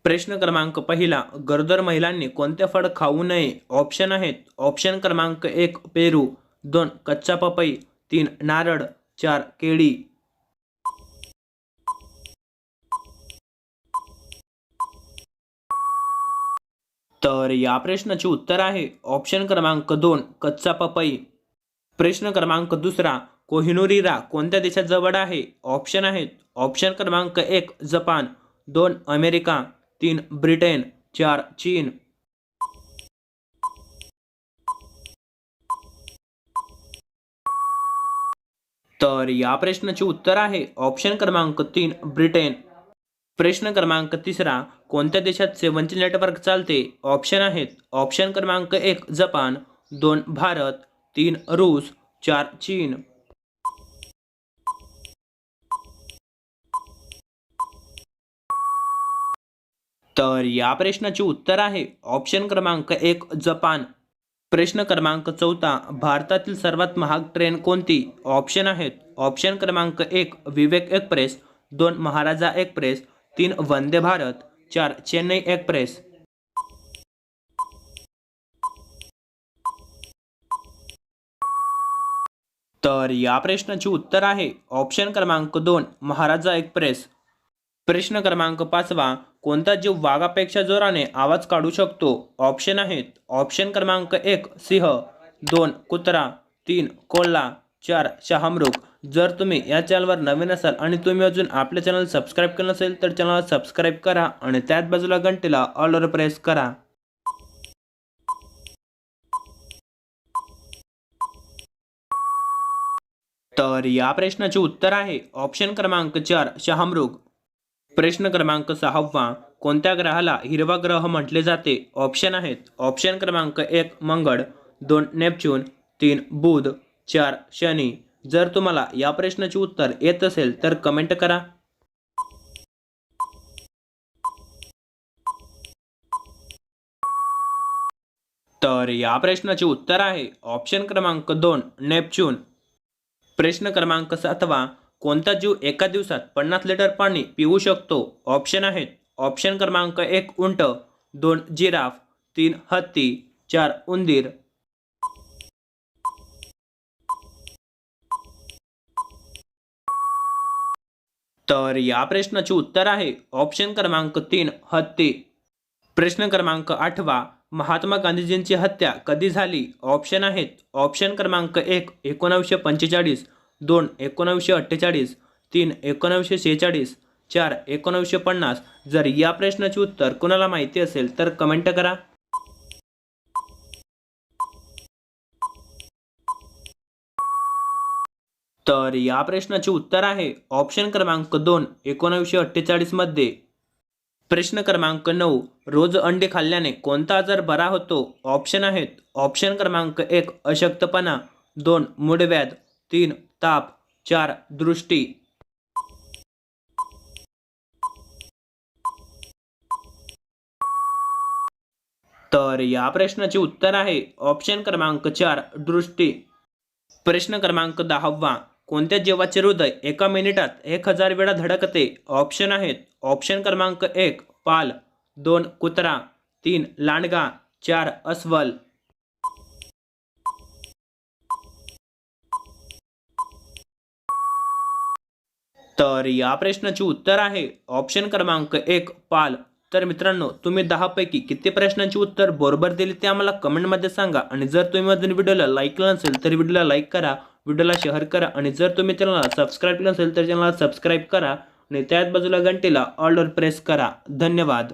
प्रश्न क्रमांक पहिला, गरोदर महिलांनी कोणते फळ खाऊ नये? ऑप्शन आहेत. ऑप्शन क्रमांक 1 पेरू, 2 कच्चा पपई, 3 नारळ, 4 केळी. तर या प्रश्नाचे उत्तर आहे ऑप्शन क्रमांक 2 कच्चा पपई. प्रश्न क्रमांक दुसरा, कोहिनूर हिरा कोणत्या देशात जवळ आहे? ऑप्शन आहेत. ऑप्शन क्रमांक 1 जपान, 2 अमेरिका, 3 ब्रिटन, 4 चीन. तर या प्रश्नाचे उत्तर आहे ऑप्शन क्रमांक 3 ब्रिटन. प्रश्न क्रमांक तिसरा, कोणत्या देशात 7G नेटवर्क चालते? ऑप्शन आहेत. ऑप्शन क्रमांक 1 जपान, 2 भारत, 3 रूस, 4 चीन. तर या प्रश्नाचे उत्तर आहे ऑप्शन क्रमांक 1 जपान. प्रश्न क्रमांक चौथा, भारतातील सर्वात महाग ट्रेन कोणती? ऑप्शन आहेत. ऑप्शन क्रमांक 1 विवेक एक्सप्रेस, 2 महाराजा एक्सप्रेस, 3 वंदे भारत, 4 चेन्नई एक्सप्रेस. तर या प्रश्नाचे उत्तर आहे ऑप्शन क्रमांक 2 महाराजा एक्सप्रेस. प्रश्न क्रमांक 5, कोणता जीव वाघापेक्षा जोराने आवाज काढू शकतो? ऑप्शन आहेत. ऑप्शन क्रमांक 1 सिंह, 2 कुत्रा, 3 कोल्हा, 4 शहामृग. जर तुम्ही या चॅनलवर नवीन असाल आणि तुम्ही अजून आपल्या चॅनल सबस्क्राईब केलं नसेल तर चॅनलला सबस्क्राईब करा आणि त्याच बाजूला घंटेला ऑलवर प्रेस करा. तर या प्रश्नाचे उत्तर आहे ऑप्शन क्रमांक 4 शहामृग. प्रश्न क्रमांक 6, कोणत्या ग्रहाला हिरवा ग्रह म्हटले जाते? ऑप्शन आहेत. ऑप्शन क्रमांक 1 मंगळ, 2 नेपच्यून, 3 बुध, 4 शनी. जर तुम्हाला या प्रश्नाचे उत्तर येत असेल तर कमेंट करा. तर या प्रश्नाचे उत्तर आहे ऑप्शन क्रमांक 2 नेपच्यून. प्रश्न क्रमांक 7, कोणता जीव एका दिवसात 50 लिटर पाणी पिऊ शकतो? ऑप्शन आहेत. ऑप्शन क्रमांक 1 उंट, 2 जिराफ, 3 हत्ती, 4 उंदीर. तर या प्रश्नाचे उत्तर आहे ऑप्शन क्रमांक 3 हत्ती. प्रश्न क्रमांक 8, महात्मा गांधीजींची हत्या कधी झाली? ऑप्शन आहेत. ऑप्शन क्रमांक 1 1945, 2 1948, 3 1946, 4 1950. जर या प्रश्नाचे उत्तर कुणाला माहिती असेल तर कमेंट करा. तर या प्रश्नाचे उत्तर आहे ऑप्शन क्रमांक 2 1948 मध्ये. प्रश्न क्रमांक 9, रोज अंडे खाल्ल्याने कोणता आजार बरा होतो? ऑप्शन आहेत. ऑप्शन क्रमांक 1 अशक्तपणा, 2 मूळव्याध, 3 ताप, 4 दृष्टी. तर या प्रश्नाचे उत्तर आहे ऑप्शन क्रमांक 4 दृष्टी. प्रश्न क्रमांक 10, कोणत्या जीवाचे हृदय एका मिनिटात 1000 वेळा धडकते? ऑप्शन आहेत. ऑप्शन क्रमांक 1 पाल, 2 कुत्रा, 3 लांडगा, 4 अस्वल. तर या प्रश्नाचे उत्तर आहे ऑप्शन क्रमांक 1 पाल. तर मित्रांनो, तुम्ही 10 पैकी किती प्रश्नांची उत्तर बरोबर दिली ते आम्हाला कमेंटमध्ये सांगा. आणि जर तुम्ही अजून व्हिडिओला लाईक केलं नसेल तर व्हिडिओला लाईक करा, व्हिडिओला शेअर करा आणि जर तुम्ही चॅनलला सबस्क्राईब केलं नसेल तर चॅनलला सबस्क्राईब करा आणि त्याच बाजूला घंटेला ऑलवर प्रेस करा. धन्यवाद.